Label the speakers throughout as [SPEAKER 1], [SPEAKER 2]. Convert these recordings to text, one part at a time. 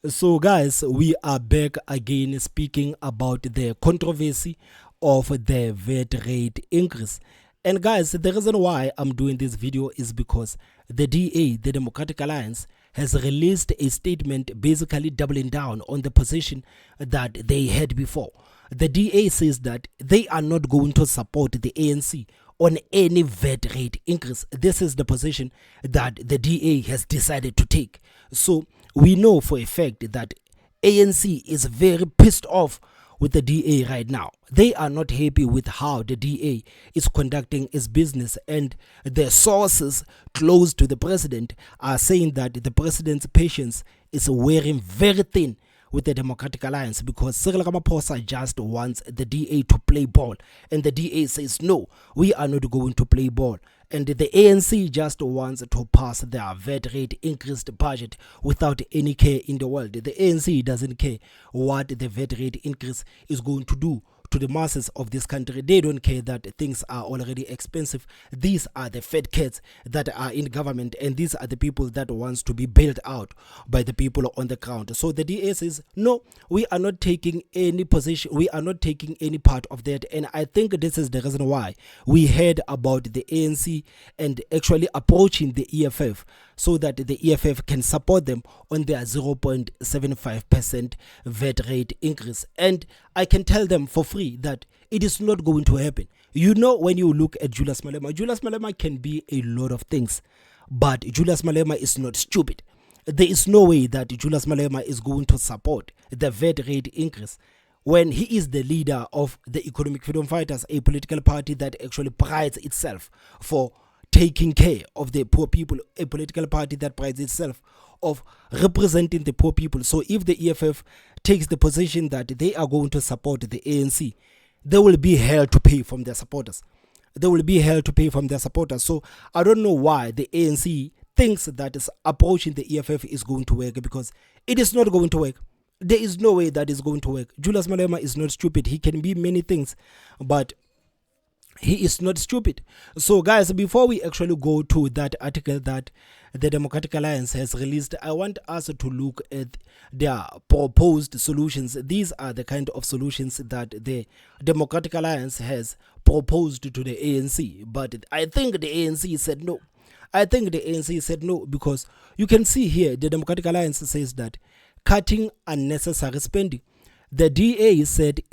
[SPEAKER 1] So, guys, we are back again speaking about the controversy of the VAT rate increase. And, guys, the reason why I'm doing this video is because the DA, the Democratic Alliance, has released a statement basically doubling down on the position that they had before. The DA says that they are not going to support the ANC on any VAT rate increase. This is the position that the DA has decided to take. So we know for a fact that ANC is very pissed off with the DA right now. They are not happy with how the DA is conducting its business, and the sources close to the president are saying that the president's patience is wearing very thin with the Democratic Alliance, because Cyril Ramaphosa just wants the DA to play ball, and the DA says no, we are not going to play ball. And the ANC just wants to pass their VAT rate increased budget without any care in the world. The ANC doesn't care what the VAT rate increase is going to do to the masses of this country. They don't care that things are already expensive. These are the fat cats that are in government, and these are the people that wants to be bailed out by the people on the ground. So the DA says no, we are not taking any position, we are not taking any part of that. And I think this is the reason why we heard about the ANC and actually approaching the EFF, so that the EFF can support them on their 0.75% VAT rate increase. And I can tell them for free that it is not going to happen. You know, when you look at Julius Malema can be a lot of things, but Julius Malema is not stupid. There is no way that Julius Malema is going to support the VAT rate increase when he is the leader of the Economic Freedom Fighters, a political party that actually prides itself for taking care of the poor people, a political party that prides itself of representing the poor people. So if the EFF takes the position that they are going to support the ANC, they will be held to pay from their supporters. They will be held to pay from their supporters. So I don't know why the ANC thinks that is approaching the EFF is going to work, because it is not going to work. There is no way that is going to work. Julius Malema is not stupid. He can be many things, but he is not stupid. So, guys, before we actually go to that article that the Democratic Alliance has released, I want us to look at their proposed solutions. These are the kind of solutions that the Democratic Alliance has proposed to the ANC. But I think the ANC said no. I think the ANC said no, because you can see here the Democratic Alliance says that cutting unnecessary spending. The DA said the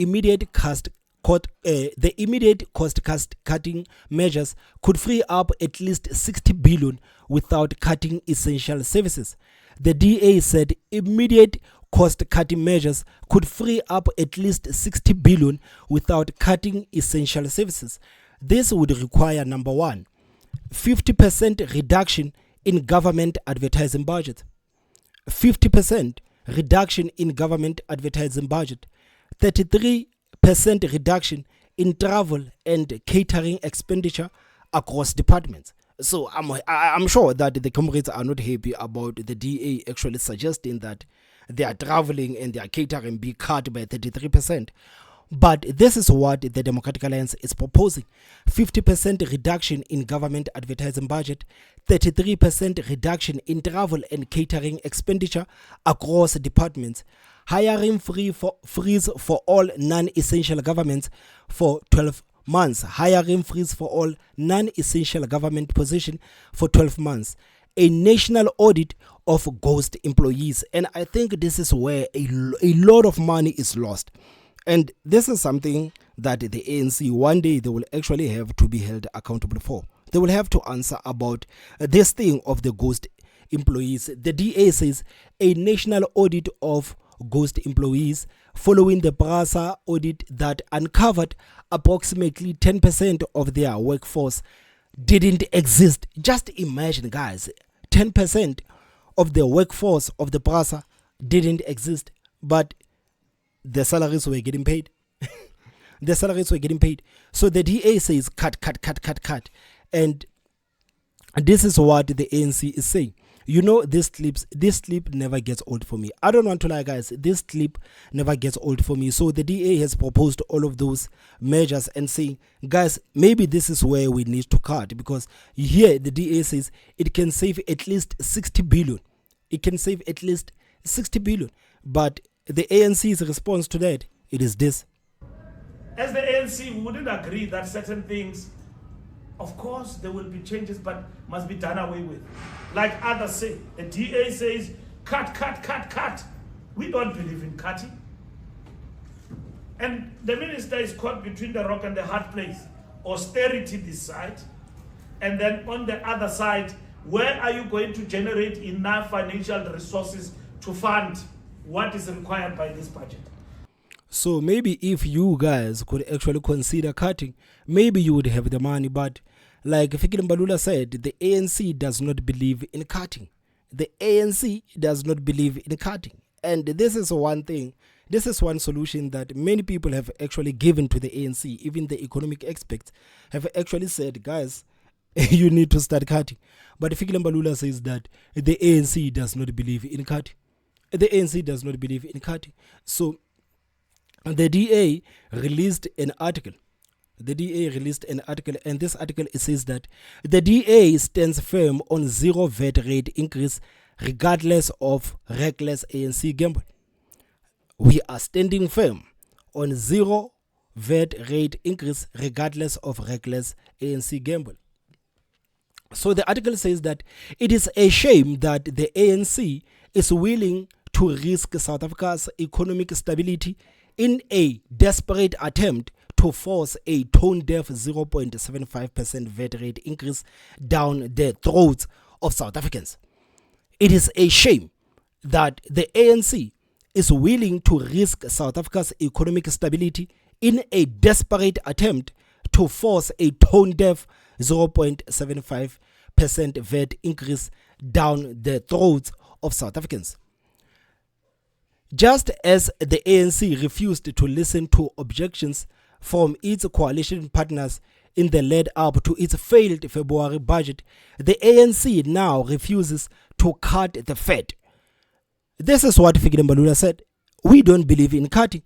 [SPEAKER 1] immediate cost-cutting measures could free up at least 60 billion without cutting essential services. The DA said immediate cost-cutting measures could free up at least 60 billion without cutting essential services. This would require, number one, 50% reduction in government advertising budget. 50% reduction in government advertising budget. 33% reduction in travel and catering expenditure across departments. So I'm sure that the comrades are not happy about the DA actually suggesting that their traveling and their catering be cut by 33%. But this is what the Democratic Alliance is proposing: 50% reduction in government advertising budget, 33% reduction in travel and catering expenditure across departments, hiring freeze for all non-essential governments for 12 months, hiring freeze for all non-essential government positions for 12 months, a national audit of ghost employees. And I think this is where a lot of money is lost. And this is something that the ANC, one day, they will actually have to be held accountable for. They will have to answer about this thing of the ghost employees. The DA says a national audit of ghost employees following the BRASA audit that uncovered approximately 10% of their workforce didn't exist. Just imagine, guys, 10% of the workforce of the BRASA didn't exist, but the salaries were getting paid. The salaries were getting paid. So the DA says cut. And this is what the ANC is saying. You know, this clip never gets old for me. I don't want to lie, guys. This clip never gets old for me. So the DA has proposed all of those measures and saying, guys, maybe this is where we need to cut, because here the DA says it can save at least 60 billion. It can save at least 60 billion. But the ANC's response to that, it is this.
[SPEAKER 2] As the ANC, we wouldn't agree that certain things, of course, there will be changes, but must be done away with. Like others say, the DA says, cut, cut, cut, cut. We don't believe in cutting. And the minister is caught between the rock and the hard place. Austerity this side, and then on the other side, where are you going to generate enough financial resources to fund what is required by this budget?
[SPEAKER 1] So maybe if you guys could actually consider cutting, maybe you would have the money. But like Fikile Mbalula said, the ANC does not believe in cutting. The ANC does not believe in cutting. And this is one thing, this is one solution that many people have actually given to the ANC. Even the economic experts have actually said, guys, you need to start cutting. But Fikile Mbalula says that the ANC does not believe in cutting. The ANC does not believe in cutting. So the DA released an article. The DA released an article, and this article says that the DA stands firm on zero VAT rate increase regardless of reckless ANC gamble. We are standing firm on zero VAT rate increase regardless of reckless ANC gamble. So the article says that it is a shame that the ANC is willing to risk South Africa's economic stability in a desperate attempt to force a tone-deaf 0.75% VAT rate increase down the throats of South Africans. It is a shame that the ANC is willing to risk South Africa's economic stability in a desperate attempt to force a tone-deaf 0.75% VAT increase down the throats of South Africans. Just as the ANC refused to listen to objections from its coalition partners in the lead up to its failed February budget, the ANC now refuses to cut the VAT. This is what Fikile Mbalula said. We don't believe in cutting.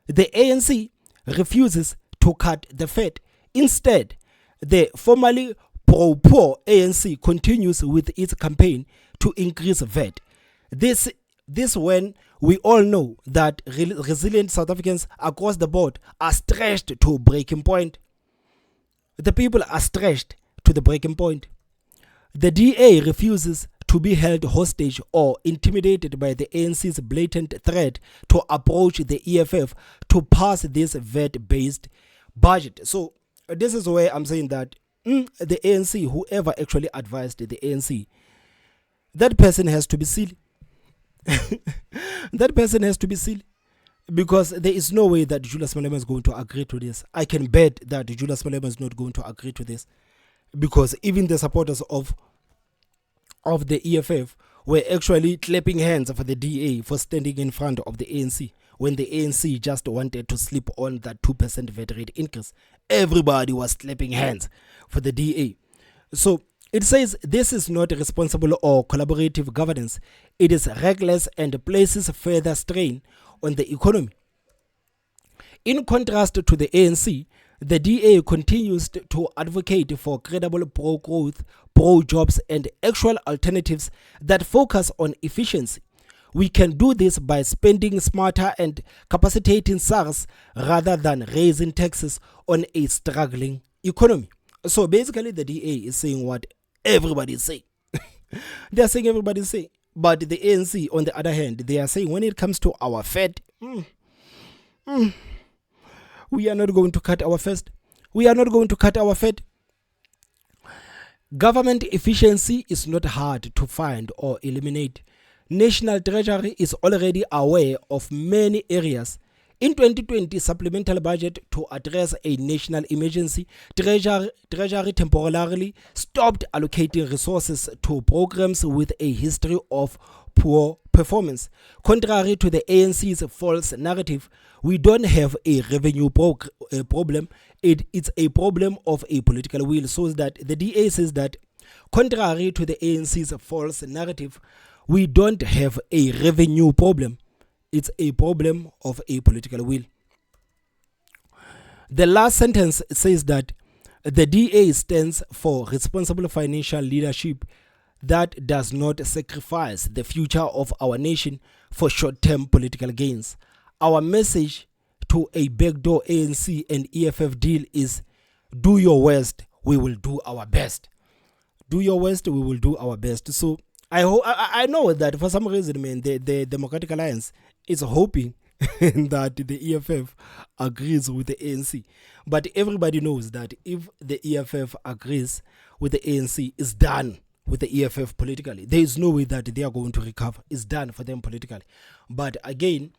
[SPEAKER 1] The ANC refuses to cut the VAT. Instead, the formerly pro-poor ANC continues with its campaign to increase VAT. This when we all know that resilient South Africans across the board are stretched to breaking point. The people are stretched to the breaking point. The DA refuses to be held hostage or intimidated by the ANC's blatant threat to approach the EFF to pass this VAT-based budget. So this is where I'm saying that the ANC, whoever actually advised the ANC, that person has to be silly. That person has to be silly, because there is no way that Julius Malema is going to agree to this. I can bet that Julius Malema is not going to agree to this, because even the supporters of the EFF were actually clapping hands for the DA for standing in front of the ANC when the ANC just wanted to slip on that 2% VAT rate increase. Everybody was clapping hands for the DA. So it says this is not responsible or collaborative governance. It is reckless and places further strain on the economy. In contrast to the ANC, the DA continues to advocate for credible pro-growth, pro-jobs and actual alternatives that focus on efficiency. We can do this by spending smarter and capacitating SARS rather than raising taxes on a struggling economy. So basically the DA is saying what everybody is saying. They are saying everybody is saying. But the ANC, on the other hand, they are saying when it comes to our VAT, we are not going to cut our VAT. We are not going to cut our VAT. Government efficiency is not hard to find or eliminate. National Treasury is already aware of many areas. In 2020 supplemental budget to address a national emergency, Treasury temporarily stopped allocating resources to programs with a history of poor performance. Contrary to the ANC's false narrative, we don't have a revenue problem. It's a problem of a political will. So that the DA says that, contrary to the ANC's false narrative, we don't have a revenue problem. It's a problem of a political will. The last sentence says that the DA stands for responsible financial leadership that does not sacrifice the future of our nation for short-term political gains. Our message to a backdoor ANC and EFF deal is, do your worst, we will do our best. Do your worst, we will do our best. So I know that for some reason, man, the Democratic Alliance is hoping that the EFF agrees with the ANC. But everybody knows that if the EFF agrees with the ANC, it's done with the EFF politically. There is no way that they are going to recover. It's done for them politically. But again,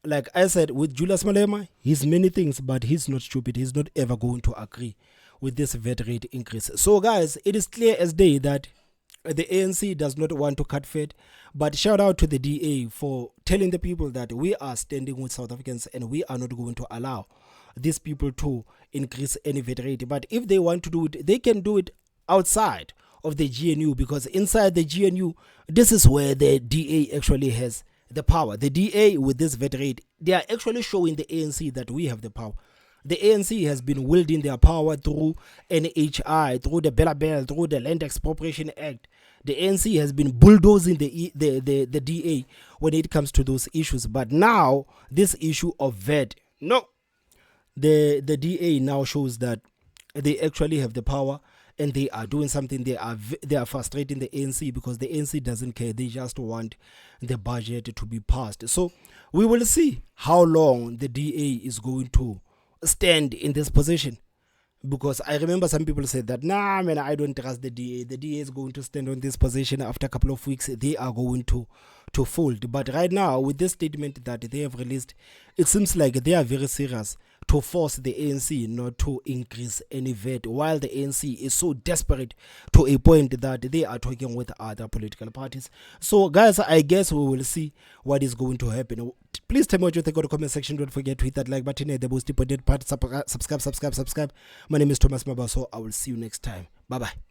[SPEAKER 1] like I said, with Julius Malema, he's many things, but he's not stupid. He's not ever going to agree with this VAT rate increase. So guys, it is clear as day that the ANC does not want to cut VAT, but shout out to the DA for telling the people that we are standing with South Africans and we are not going to allow these people to increase any VAT rate. But if they want to do it, they can do it outside of the GNU, because inside the GNU, this is where the DA actually has the power. The DA with this VAT rate, they are actually showing the ANC that we have the power. The ANC has been wielding their power through NHI, through the Bella Bell, through the Land Expropriation Act. The ANC has been bulldozing the DA when it comes to those issues. But now, this issue of VAT, no. The DA now shows that they actually have the power and they are doing something. They are frustrating the ANC because the ANC doesn't care. They just want the budget to be passed. So we will see how long the DA is going to stand in this position, because I remember some people said that, nah man, I don't trust the DA. The DA is going to stand on this position. After a couple of weeks they are going to fold. But right now, with this statement that they have released, it seems like they are very serious to force the ANC not to increase any VAT, while the ANC is so desperate to a point that they are talking with other political parties. So guys, I guess we will see what is going to happen. Please tell me what you think in the comment section. Don't forget to hit that like button, the most important part. Subscribe. My name is Thomas Mabaso. I will see you next time. Bye bye.